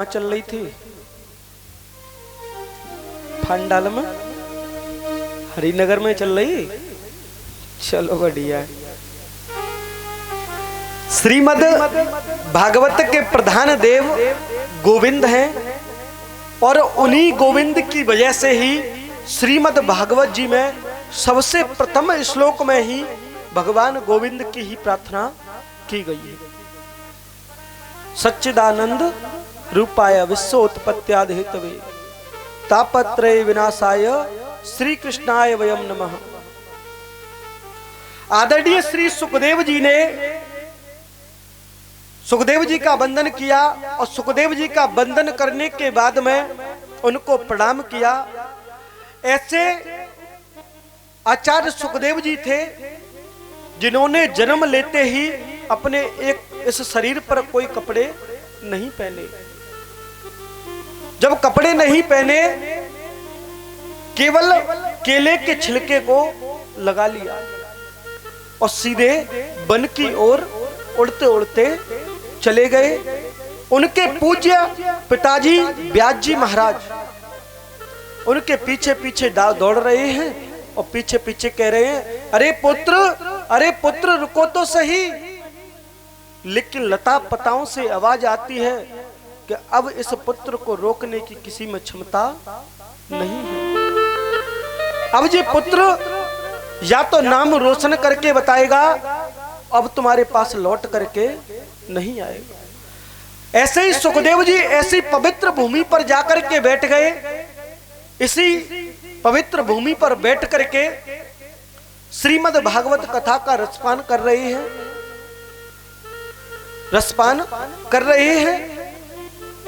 चल रही थी फंडाल में, हरिनगर में चल रही। चलो बढ़िया। श्रीमद् भागवत के प्रधान देव गोविंद हैं और उन्हीं गोविंद की वजह से ही श्रीमद् भागवत जी में सबसे प्रथम श्लोक में ही भगवान गोविंद की ही प्रार्थना की गई है। सच्चिदानंद रूपाय विश्वोत्पत्त्यादि हेतवे तापत्रय विनाशाय श्री कृष्णाय वयम नमः। आदरणीय श्री सुखदेव जी ने सुखदेव जी का वंदन किया और सुखदेव जी का वंदन करने के बाद में उनको प्रणाम किया। ऐसे आचार्य सुखदेव जी थे जिन्होंने जन्म लेते ही अपने इस शरीर पर कोई कपड़े नहीं पहने। जब कपड़े नहीं पहने, केवल केले के छिलके को लगा लिया और सीधे वन की ओर उड़ते उड़ते चले गए। उनके पूज्य पिताजी व्यास जी महाराज उनके पीछे पीछे दौड़ रहे हैं और पीछे पीछे कह रहे हैं, अरे पुत्र रुको तो सही। लेकिन लता पताओं से आवाज आती है कि अब इस पुत्र को रोकने की किसी में क्षमता नहीं है। अब ये पुत्र या तो नाम रोशन करके बताएगा, अब तुम्हारे पास लौट करके नहीं आएगा। ऐसे ही सुखदेव जी ऐसी पवित्र भूमि पर जाकर के बैठ गए। इसी पवित्र भूमि पर बैठ करके श्रीमद् भागवत कथा का रसपान कर रहे हैं।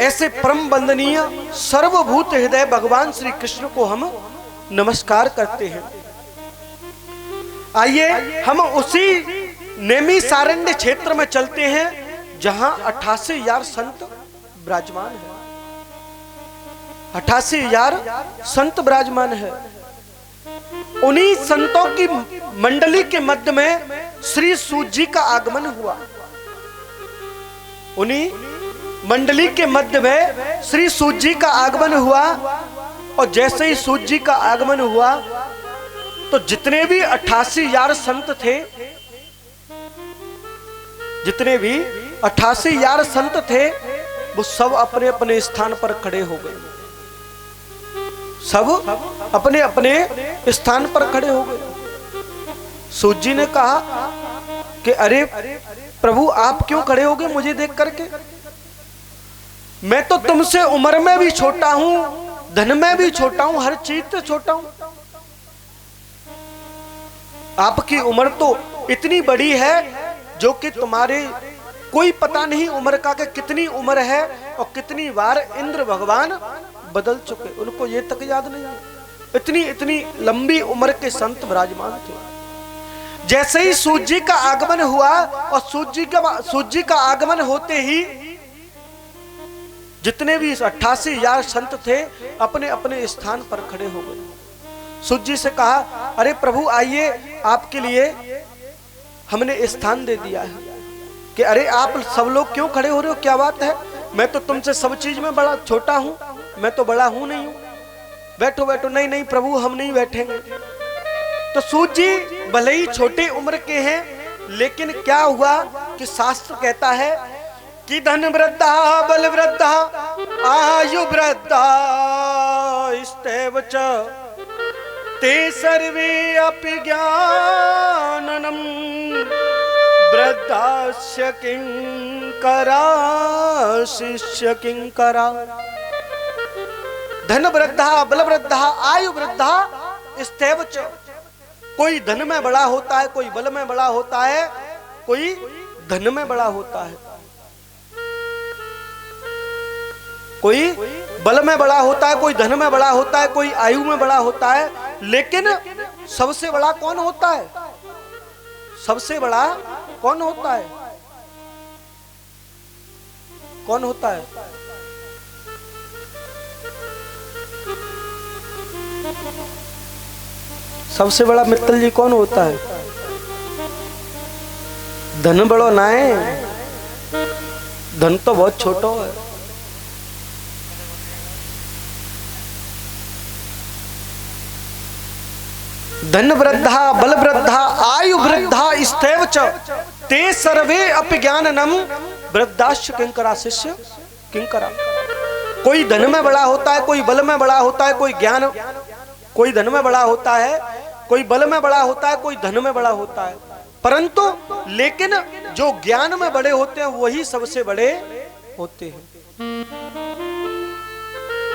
ऐसे परम वंदनीय सर्वभूत हृदय भगवान श्री कृष्ण को हम नमस्कार करते हैं। आइए हम उसी नेमी सारण्य क्षेत्र में चलते हैं जहां 88,000 संत विराजमान है। 88,000 संत विराजमान है। उन्हीं संतों की मंडली के मध्य में श्री सूत जी का आगमन हुआ। उन्हीं मंडली के मध्य में श्री सूत जी का आगमन हुआ और जैसे ही सूत जी का आगमन हुआ तो जितने भी 88,000 संत थे, जितने भी 88,000 संत थे, वो सब अपने अपने स्थान पर खड़े हो गए। सब अपने अपने स्थान पर खड़े हो गए। सूत जी ने कहा कि अरे प्रभु, आप क्यों खड़े हो गए मुझे देख करके? मैं तो तुमसे उम्र में भी छोटा हूं, धन में भी छोटा हूं, हर चीज से छोटा हूं। आपकी उम्र तो इतनी बड़ी है जो कि तुम्हारे कोई पता नहीं उम्र का कि कितनी उम्र है और कितनी बार इंद्र भगवान बदल चुके, उनको ये तक याद नहीं है। इतनी लंबी उम्र के संत विराजमान थे। जैसे ही सूत जी का आगमन हुआ और सूत जी का आगमन होते ही जितने भी 88,000 संत थे अपने अपने स्थान पर खड़े हो गए। सूत जी से कहा, अरे प्रभु आइए, आपके लिए हमने स्थान दे दिया है। कि अरे आप सब लोग क्यों खड़े हो रहे हो, क्या बात है? मैं तो तुमसे सब चीज में बड़ा छोटा हूं, मैं तो बड़ा हूं नहीं हूं। बैठो बैठो। नहीं नहीं प्रभु, हम नहीं बैठेंगे। तो सूत जी भले ही छोटे उम्र के हैं, लेकिन क्या हुआ कि शास्त्र कहता है कि धन वृद्धा बल वृद्धा आयु वृद्धा स्तेव च ते सर्वे अपि ज्ञाननम वृद्धास्य किंकरा शिष्य किंकरा। धन वृद्धा बल वृद्धा आयु वृद्धा स्तेव च। कोई धन में बड़ा होता है, कोई बल में बड़ा होता है, कोई धन में बड़ा होता है, कोई बल में बड़ा होता है, कोई धन में बड़ा होता है, कोई आयु में बड़ा होता है। लेकिन सबसे बड़ा कौन होता है? सबसे बड़ा कौन होता है? कौन होता है? सबसे बड़ा मित्तल जी कौन होता है? धन बड़ो ना है, धन तो बहुत छोटो है। धन वृद्धा बल वृद्धा आयु वृद्धा स्थैव च ते सर्वे अपज्ञाननम वृद्धाश्च किंकरा शिष्य किंकरा। कोई धन में बड़ा होता है, कोई बल में बड़ा होता है, कोई ज्ञान, कोई धन में बड़ा होता है, कोई बल में बड़ा होता है, कोई धन में बड़ा होता है, परंतु लेकिन जो ज्ञान में बड़े होते हैं वही सबसे बड़े होते हैं।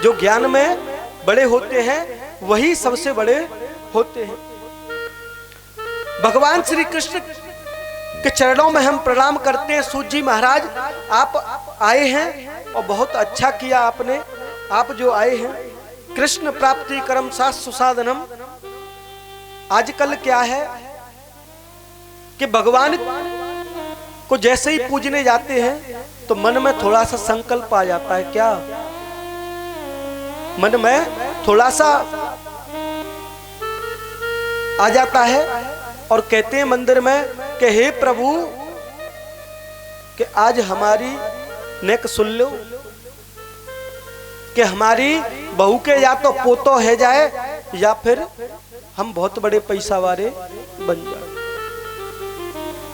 जो ज्ञान में बड़े होते हैं वही सबसे बड़े होते हैं। भगवान श्री कृष्ण के चरणों में हम प्रणाम करते हैं। सूत जी महाराज आप आए हैं और बहुत अच्छा किया आपने। आप जो आए हैं कृष्ण प्राप्ति कर्म शास्त्र साधनम। आजकल क्या है कि भगवान को जैसे ही पूजने जाते हैं तो मन में थोड़ा सा संकल्प आ जाता है। क्या मन में थोड़ा सा आ जाता है और कहते हैं मंदिर में कि हे प्रभु कि आज हमारी नेक सुन लो, कि हमारी बहू के या तो पोतो है जाए या फिर हम बहुत बड़े पैसा वाले बन जाए।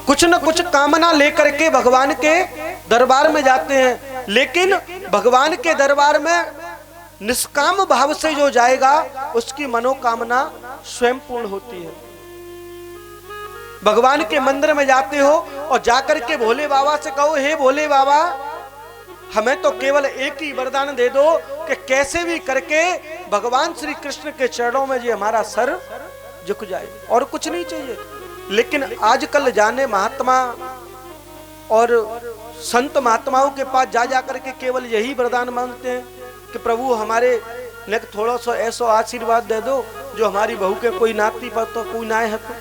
कुछ न कुछ कामना लेकर के भगवान के दरबार में जाते हैं, लेकिन भगवान के दरबार में निष्काम भाव से जो जाएगा उसकी मनोकामना स्वयं पूर्ण होती है। भगवान के मंदिर में जाते हो और जाकर के भोले बाबा से कहो, हे भोले बाबा हमें तो केवल एक ही वरदान दे दो कि कैसे भी करके भगवान श्री कृष्ण के चरणों में जी हमारा सर झुक जाए, और कुछ नहीं चाहिए। लेकिन आजकल जाने महात्मा और संत महात्माओं के पास जा जाकर के केवल यही वरदान मांगते हैं कि प्रभु हमारे ने थोड़ा सा ऐसा आशीर्वाद दे दो जो हमारी बहू के कोई नाती पर तो कोई ना है तो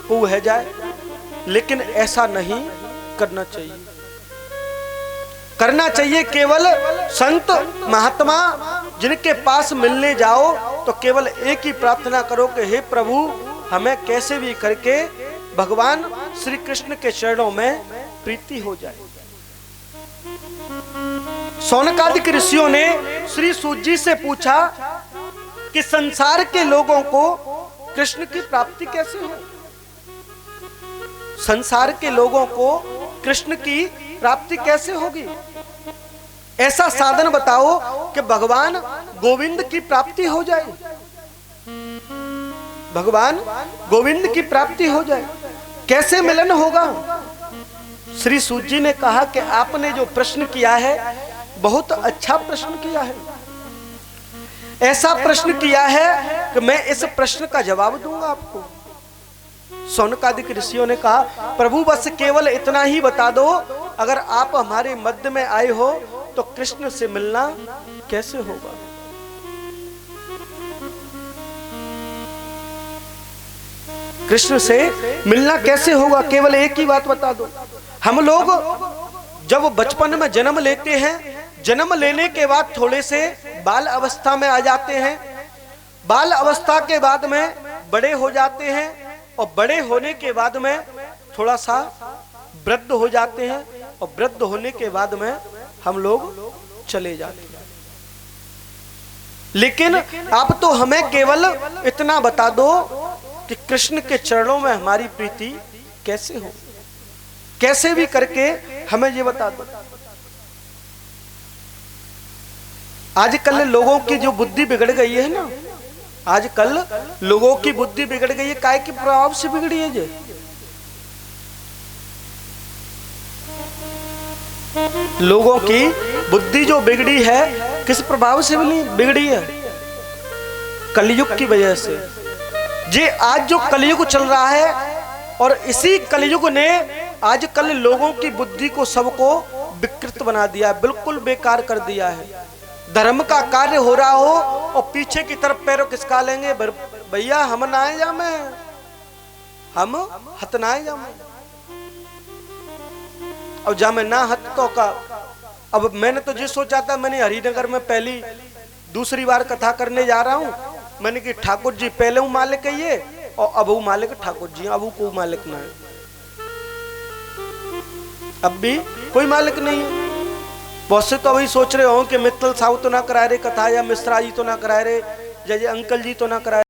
कोई है जाए। लेकिन ऐसा नहीं करना चाहिए। करना चाहिए केवल संत महात्मा जिनके पास मिलने जाओ तो केवल एक ही प्रार्थना करो कि हे प्रभु हमें कैसे भी करके भगवान श्री कृष्ण के चरणों में प्रीति हो जाए। शौनकादिक ऋषियों ने श्री सूत जी से पूछा कि संसार के लोगों को कृष्ण की प्राप्ति कैसे हो। संसार के लोगों को कृष्ण की प्राप्ति कैसे होगी। ऐसा साधन बताओ कि भगवान गोविंद की प्राप्ति हो जाए, भगवान गोविंद की प्राप्ति हो जाए। कैसे मिलन होगा। श्री सूत जी ने कहा कि आपने जो प्रश्न किया है बहुत अच्छा प्रश्न किया है। ऐसा प्रश्न किया है कि मैं इस प्रश्न का जवाब दूंगा आपको। शौनकादिक ऋषियों ने कहा प्रभु बस केवल इतना ही बता दो, अगर आप हमारे मध्य में आए हो तो कृष्ण से मिलना कैसे होगा। कृष्ण से मिलना कैसे होगा, केवल एक ही बात बता दो। हम लोग जब बचपन में जन्म लेते हैं, जन्म लेने के बाद थोड़े से बाल अवस्था में आ जाते हैं, बाल अवस्था के बाद में बड़े हो जाते हैं और बड़े होने के बाद में थोड़ा सा वृद्ध हो जाते हैं और वृद्ध होने के बाद में हम लोग चले जाते हैं। लेकिन आप तो हमें केवल इतना बता दो कि कृष्ण के चरणों में हमारी प्रीति कैसे हो, कैसे भी करके हमें ये बता दो। आजकल लोगों की जो बुद्धि बिगड़ गई है ना, आजकल लोगों की बुद्धि बिगड़ गई है। काय के प्रभाव से बिगड़ी है ये। लोगों की बुद्धि जो बिगड़ी है किस प्रभाव से बिगड़ी है। कलयुग की वजह से। ये आज जो कलयुग चल रहा है और इसी कलयुग ने आजकल लोगों की बुद्धि को सबको विकृत बना दिया, बिल्कुल बेकार कर दिया है। धर्म का कार्य हो रहा हो और पीछे की तरफ पैरों खिसका लेंगे, भैया हम नाए जामे, हम हतनाए जामे। अब जामे ना हत तो का। अब मैंने तो ये सोचा था, मैंने हरिनगर में पहली दूसरी बार कथा करने जा रहा हूं, मैंने कि ठाकुर जी पहले हूं मालिक है ये और अब वो मालिक ठाकुर जी, अब को मालिक ना है, अब भी कोई मालिक नहीं है। बहुत से तो अभी सोच रहे हो कि मित्तल साहू तो ना करा रहे कथा, या मिश्रा जी तो ना करा रहे, जय अंकल जी तो ना करा